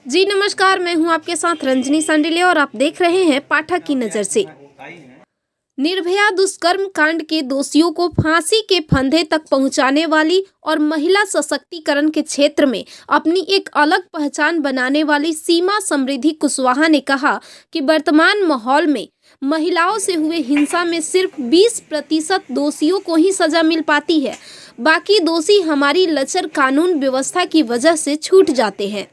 जी नमस्कार, मैं हूं आपके साथ रंजनी सांडिले और आप देख रहे हैं पाठक की नज़र से। निर्भया दुष्कर्म कांड के दोषियों को फांसी के फंदे तक पहुंचाने वाली और महिला सशक्तिकरण के क्षेत्र में अपनी एक अलग पहचान बनाने वाली सीमा समृद्धि कुशवाहा ने कहा कि वर्तमान माहौल में महिलाओं से हुए हिंसा में सिर्फ 20% दोषियों को ही सजा मिल पाती है। बाकी दोषी हमारी लचर कानून व्यवस्था की वजह से छूट जाते हैं।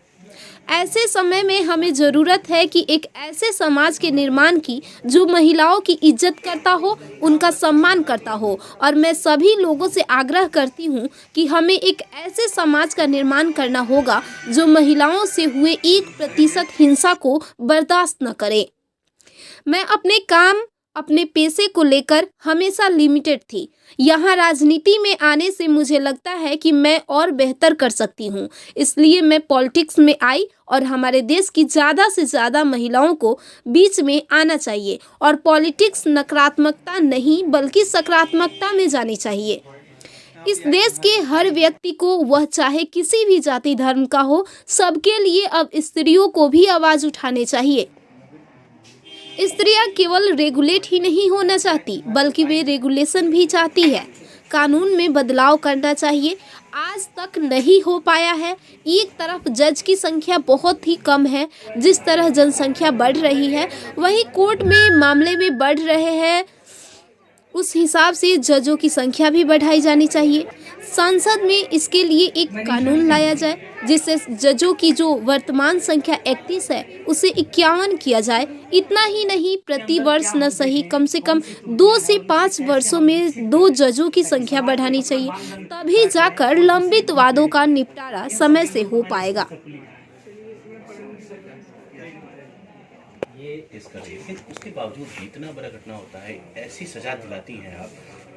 ऐसे समय में हमें ज़रूरत है कि एक ऐसे समाज के निर्माण की जो महिलाओं की इज्जत करता हो, उनका सम्मान करता हो। और मैं सभी लोगों से आग्रह करती हूँ कि हमें एक ऐसे समाज का निर्माण करना होगा जो महिलाओं से हुए 1% हिंसा को बर्दाश्त न करे। मैं अपने काम, अपने पेशे को लेकर हमेशा लिमिटेड थी। यहाँ राजनीति में आने से मुझे लगता है कि मैं और बेहतर कर सकती हूँ, इसलिए मैं पॉलिटिक्स में आई और हमारे देश की ज़्यादा से ज़्यादा महिलाओं को बीच में आना चाहिए और पॉलिटिक्स नकारात्मकता नहीं बल्कि सकारात्मकता में जानी चाहिए। इस देश के हर व्यक्ति को, वह चाहे किसी भी जाति धर्म का हो, सबके लिए अब स्त्रियों को भी आवाज़ उठानी चाहिए। स्त्रियां केवल रेगुलेट ही नहीं होना चाहती बल्कि वे रेगुलेशन भी चाहती है। कानून में बदलाव करना चाहिए, आज तक नहीं हो पाया है। एक तरफ जज की संख्या बहुत ही कम है, जिस तरह जनसंख्या बढ़ रही है वहीं कोर्ट में मामले भी बढ़ रहे हैं, उस हिसाब से जजों की संख्या भी बढ़ाई जानी चाहिए। संसद में इसके लिए एक कानून लाया जाए जिससे जजों की जो वर्तमान संख्या 31 है उसे 51 किया जाए। इतना ही नहीं, प्रति वर्ष न सही कम से कम 2 से 5 वर्षों में 2 जजों की संख्या बढ़ानी चाहिए, तभी जाकर लंबित वादों का निपटारा समय से हो पाएगा। ये इसका लेकिन उसके बावजूद भी इतना बड़ा घटना होता है, ऐसी सजा दिलाती हैं आप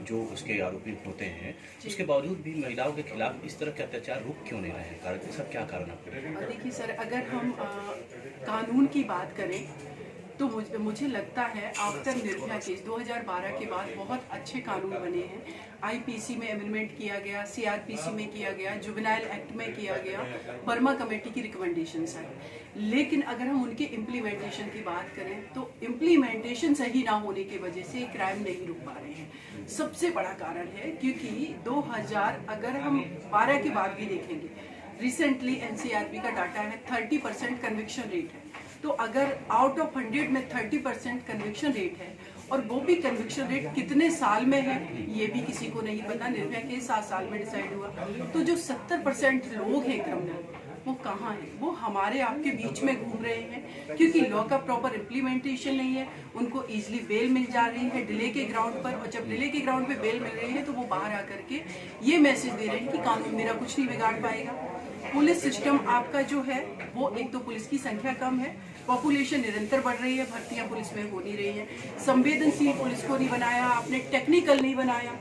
जो उसके आरोपी होते हैं, उसके बावजूद भी महिलाओं के खिलाफ इस तरह के अत्याचार रुक क्यों नहीं रहे हैं? कारण सब क्या कारण आपको? देखिए सर, अगर हम कानून की बात करें तो मुझे लगता है आफ्टर निर्भया केस 2012 के बाद बहुत अच्छे कानून बने हैं। आईपीसी में अमेंडमेंट किया गया, सीआरपीसी में किया गया, जुवेनाइल एक्ट में किया गया, बर्मा कमेटी की रिकमेंडेशंस है। लेकिन अगर हम उनके इम्प्लीमेंटेशन की बात करें तो इम्प्लीमेंटेशन सही ना होने की वजह से क्राइम नहीं रुक पा रहे हैं। सबसे बड़ा कारण है क्योंकि 2000 अगर हम 12 के बाद भी देखेंगे, रिसेंटली एनसीआरबी का डाटा है 30% कन्विक्शन रेट है। तो अगर आउट ऑफ 100 में 30% कन्विक्शन रेट है और वो भी कन्विक्शन रेट कितने साल में है ये भी किसी को नहीं पता। निर्भया केस 7 साल में डिसाइड हुआ, तो जो 70% लोग हैं क्रिमिनल वो कहाँ हैं? वो हमारे आपके बीच में घूम रहे हैं क्योंकि लॉ का प्रॉपर इम्प्लीमेंटेशन नहीं है। उनको इजीली बेल मिल जा रही है डिले के ग्राउंड पर, और जब डिले के ग्राउंड पे बेल मिल रही है तो वो बाहर आकर के ये मैसेज दे रहे हैं कि कानून मेरा कुछ नहीं बिगाड़ पाएगा। पुलिस सिस्टम आपका जो है वो, एक तो पुलिस की संख्या कम है, पॉपुलेशन निरंतर बढ़ रही है, भर्तियां पुलिस में हो नहीं रही है, संवेदनशील पुलिस को नहीं बनाया आपने, टेक्निकल नहीं बनाया,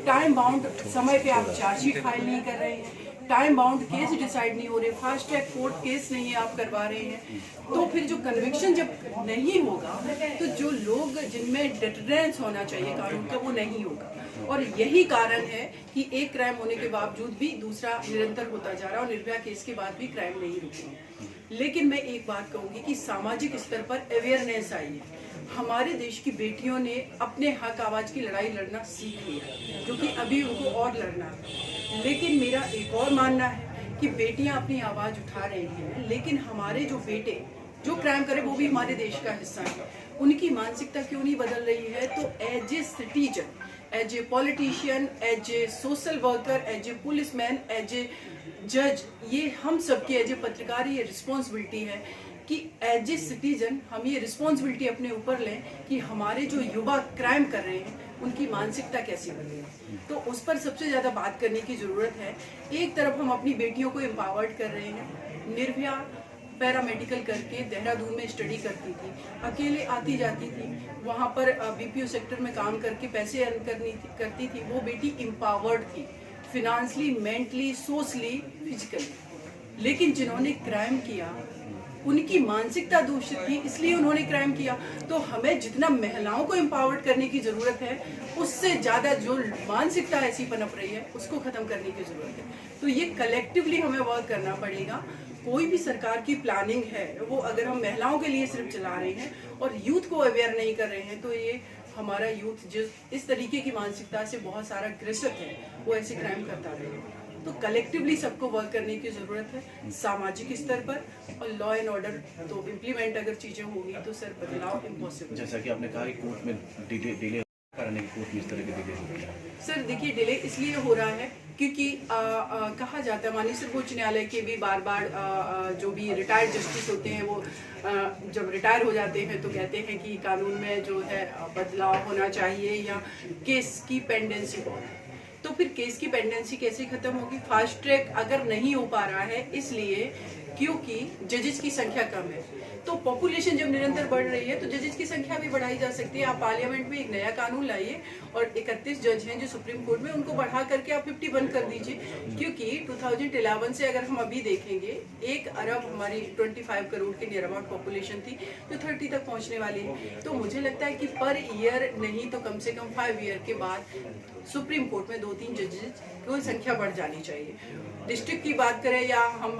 टाइम बाउंड समय पे आप चार्जशीट फाइल नहीं कर रहे हैं, टाइम बाउंड केस डिसाइड नहीं हो रहे, फास्ट ट्रैक कोर्ट केस नहीं आप करवा रहे हैं। तो फिर जो कन्विक्शन जब नहीं होगा तो जो लोग जिनमें डिटरेंस होना चाहिए कानून का वो नहीं होगा। और यही कारण है कि एक क्राइम होने के बावजूद भी दूसरा निरंतर होता जा रहा है और निर्भया केस के बाद भी क्राइम नहीं रुके। लेकिन मैं एक बात कहूंगी कि सामाजिक स्तर पर अवेयरनेस आई है। हमारे देश की बेटियों ने अपने हक आवाज की लड़ाई लड़ना सीख लिया, जो कि अभी उनको और लड़ना है। लेकिन मेरा एक और मानना है कि बेटियां अपनी आवाज उठा रही हैं, लेकिन हमारे जो बेटे जो क्राइम करे वो भी हमारे देश का हिस्सा है। उनकी मानसिकता क्यों नहीं बदल रही है? तो as a citizen, as a politician, as a social worker, as a policeman, as a जज, ये हम सबकी एज ए पत्रकार ये रिस्पॉन्सिबिलिटी है कि एज ए सिटीजन हम ये रिस्पॉन्सिबिलिटी अपने ऊपर लें कि हमारे जो युवा क्राइम कर रहे हैं उनकी मानसिकता कैसी बदले। तो उस पर सबसे ज़्यादा बात करने की ज़रूरत है। एक तरफ हम अपनी बेटियों को एम्पावर्ड कर रहे हैं। निर्भया पैरामेडिकल करके देहरादून में स्टडी करती थी, अकेले आती जाती थी, वहाँ पर बीपीओ सेक्टर में काम करके पैसे अर्न करती थी। वो बेटी एम्पावर्ड थी, फिनेंशियली, मेंटली, सोशली, फिजिकली। लेकिन जिन्होंने क्राइम किया उनकी मानसिकता दूषित थी, इसलिए उन्होंने क्राइम किया। तो हमें जितना महिलाओं को एम्पावर्ड करने की जरूरत है, उससे ज्यादा जो मानसिकता ऐसी पनप रही है उसको खत्म करने की जरूरत है। तो ये कलेक्टिवली हमें वर्क करना पड़ेगा। कोई भी सरकार की प्लानिंग है वो अगर हम महिलाओं के लिए सिर्फ चला रहे हैं और यूथ को अवेयर नहीं कर रहे हैं, तो ये हमारा यूथ जिस इस तरीके की मानसिकता से बहुत सारा ग्रसित है, वो ऐसे क्राइम करता रहेगा। तो कलेक्टिवली सबको वर्क करने की ज़रूरत है सामाजिक स्तर पर, और लॉ एंड ऑर्डर तो इम्प्लीमेंट अगर चीज़ें होंगी तो सर बदलाव इम्पॉसिबल। जैसा कि आपने कहा कि कोर्ट में डिले करने की कोर्ट में इस तरह के डिले हो गया। सर देखिए, डिले इसलिए हो रहा है क्योंकि कहा जाता है, माननीय सर्वोच्च न्यायालय के भी बार बार जो भी रिटायर्ड जस्टिस होते हैं वो जब रिटायर हो जाते हैं तो कहते हैं कि कानून में जो है बदलाव होना चाहिए या केस की पेंडेंसी बहुत है। तो फिर केस की पेंडेंसी कैसे खत्म होगी? फास्ट ट्रैक अगर नहीं हो पा रहा है इसलिए क्योंकि जजेस की संख्या कम है। तो पॉपुलेशन जब निरंतर बढ़ रही है तो जजेस की संख्या भी बढ़ाई जा सकती है। आप पार्लियामेंट में एक नया कानून लाइए और 31 जज हैं जो सुप्रीम कोर्ट में, उनको बढ़ा करके आप 51 कर दीजिए। क्योंकि 2011 से अगर हम अभी देखेंगे 1 अरब हमारी 25 करोड़ के नियर अबाउट पॉपुलेशन थी, तो 30 तक पहुंचने वाली है। तो मुझे लगता है कि पर ईयर नहीं तो कम से कम 5 ईयर के बाद सुप्रीम कोर्ट में 2-3 जजेस की संख्या बढ़ जानी चाहिए। डिस्ट्रिक्ट की बात करें या हम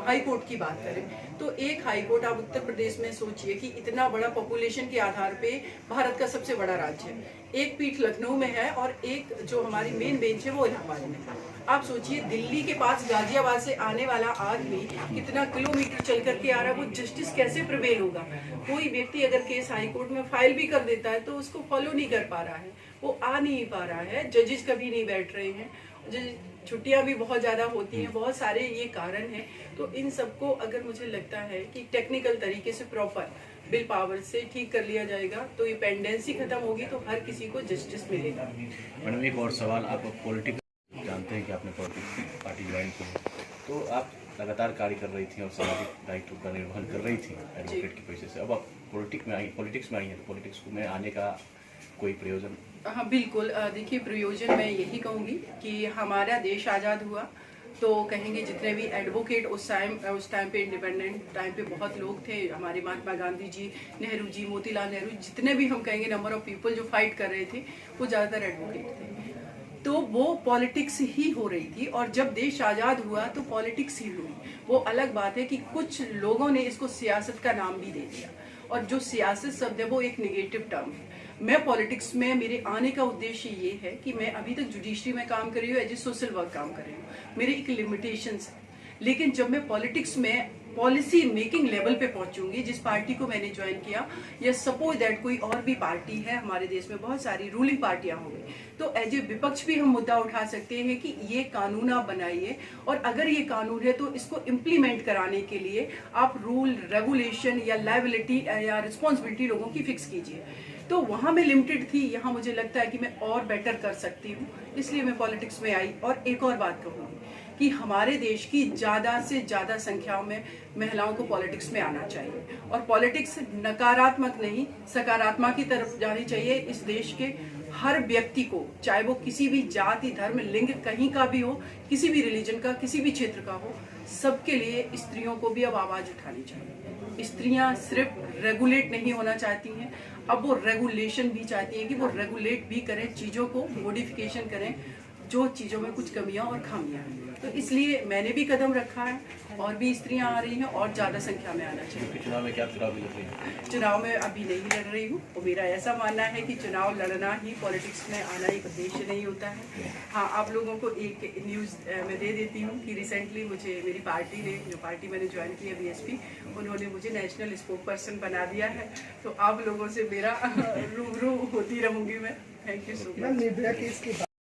हाई कोर्ट की बात करें, तो एक हाई कोर्ट आप उत्तर प्रदेश में सोचिए कि इतना बड़ा पॉपुलेशन के आधार पे भारत का सबसे बड़ा राज्य है। एक पीठ लखनऊ में है और एक जो हमारी मेन बेंच है वो इलाहाबाद में है। आप सोचिए दिल्ली के पास गाजियाबाद से आने वाला आदमी कितना किलोमीटर चल करके आ रहा है, वो जस्टिस कैसे प्रिवेल होगा? कोई व्यक्ति अगर केस हाई कोर्ट में फाइल भी कर देता है तो उसको फॉलो नहीं कर पा रहा है, वो आ नहीं पा रहा है, जजेस कभी नहीं बैठ रहे हैं, छुट्टियां भी बहुत ज़्यादा होती हैं, बहुत सारे ये कारण हैं। तो इन सबको अगर मुझे लगता है कि टेक्निकल तरीके से प्रॉपर बिल पावर से ठीक कर लिया जाएगा तो ये पेंडेंसी खत्म होगी, तो हर किसी को जस्टिस मिलेगा। मैडम एक और सवाल, आप पॉलिटिक्स जानते हैं कि आपने पॉलिटिक्स पार्टी ज्वाइन की, तो आप लगातार कार्य कर रही थी और सामाजिक दायित्व का निर्वहन कर रही थी एडवोकेट की पैसे से। अब आप पॉलिटिक्स में आई हैं, तो पॉलिटिक्स में आने का कोई प्रयोजन? हाँ बिल्कुल, देखिए प्रयोजन मैं यही कहूँगी कि हमारा देश आज़ाद हुआ तो कहेंगे जितने भी एडवोकेट उस टाइम पे इंडिपेंडेंट टाइम पे बहुत लोग थे, हमारे महात्मा गांधी जी, नेहरू जी, मोतीलाल नेहरू, जितने भी हम कहेंगे नंबर ऑफ पीपल जो फाइट कर रहे थे वो ज़्यादातर एडवोकेट थे। तो वो पॉलिटिक्स ही हो रही थी, और जब देश आज़ाद हुआ तो पॉलिटिक्स ही हुई। वो अलग बात है कि कुछ लोगों ने इसको सियासत का नाम भी दे दिया, और जो सियासत शब्द है वो एक निगेटिव टर्म है। मैं पॉलिटिक्स में मेरे आने का उद्देश्य ये है कि मैं अभी तक जुडिशरी में काम कर रही हूँ, एज ए सोशल वर्क काम कर रही हूँ, मेरे एक लिमिटेशंस है। लेकिन जब मैं पॉलिटिक्स में पॉलिसी मेकिंग लेवल पे पहुंचूंगी, जिस पार्टी को मैंने ज्वाइन किया, या सपोज दैट कोई और भी पार्टी है, हमारे देश में बहुत सारी रूलिंग पार्टियां होंगी, तो एज ए विपक्ष भी हम मुद्दा उठा सकते हैं कि ये कानून आप बनाइए, और अगर ये कानून है तो इसको इम्प्लीमेंट कराने के लिए आप रूल रेगुलेशन या लायबिलिटी या रिस्पॉन्सिबिलिटी लोगों की फिक्स कीजिए। तो वहाँ मैं लिमिटेड थी, यहाँ मुझे लगता है कि मैं और बेटर कर सकती हूँ, इसलिए मैं पॉलिटिक्स में आई। और एक और बात कहूँगी कि हमारे देश की ज़्यादा से ज़्यादा संख्याओं में महिलाओं को पॉलिटिक्स में आना चाहिए, और पॉलिटिक्स नकारात्मक नहीं सकारात्मक की तरफ जानी चाहिए। इस देश के हर व्यक्ति को, चाहे वो किसी भी जाति, धर्म, लिंग कहीं का भी हो, किसी भी रिलीजन का, किसी भी क्षेत्र का हो, सबके लिए स्त्रियों को भी अब आवाज़ उठानी चाहिए। स्त्रियां सिर्फ रेगुलेट नहीं होना चाहती हैं, अब वो रेगुलेशन भी चाहती हैं कि वो रेगुलेट भी करें, चीज़ों को मॉडिफिकेशन करें जो चीज़ों में कुछ कमियां और खामियां हैं। तो इसलिए मैंने भी कदम रखा है, और भी स्त्रियां आ रही हैं, और ज़्यादा संख्या में आना चाहिए। चुनाव में क्या चुनाव लड़ रही है? चुनाव में अभी नहीं लड़ रही हूँ, और मेरा ऐसा मानना है कि चुनाव लड़ना ही पॉलिटिक्स में आना एक उद्देश्य नहीं होता है। हाँ, आप लोगों को एक न्यूज़ मैं दे देती हूँ कि रिसेंटली मुझे मेरी पार्टी ने, जो पार्टी मैंने ज्वाइन की है BSP, उन्होंने मुझे नेशनल स्पोक पर्सन बना दिया है। तो आप लोगों से मेरा रूबरू होती रहूँगी मैं। Thank you so much.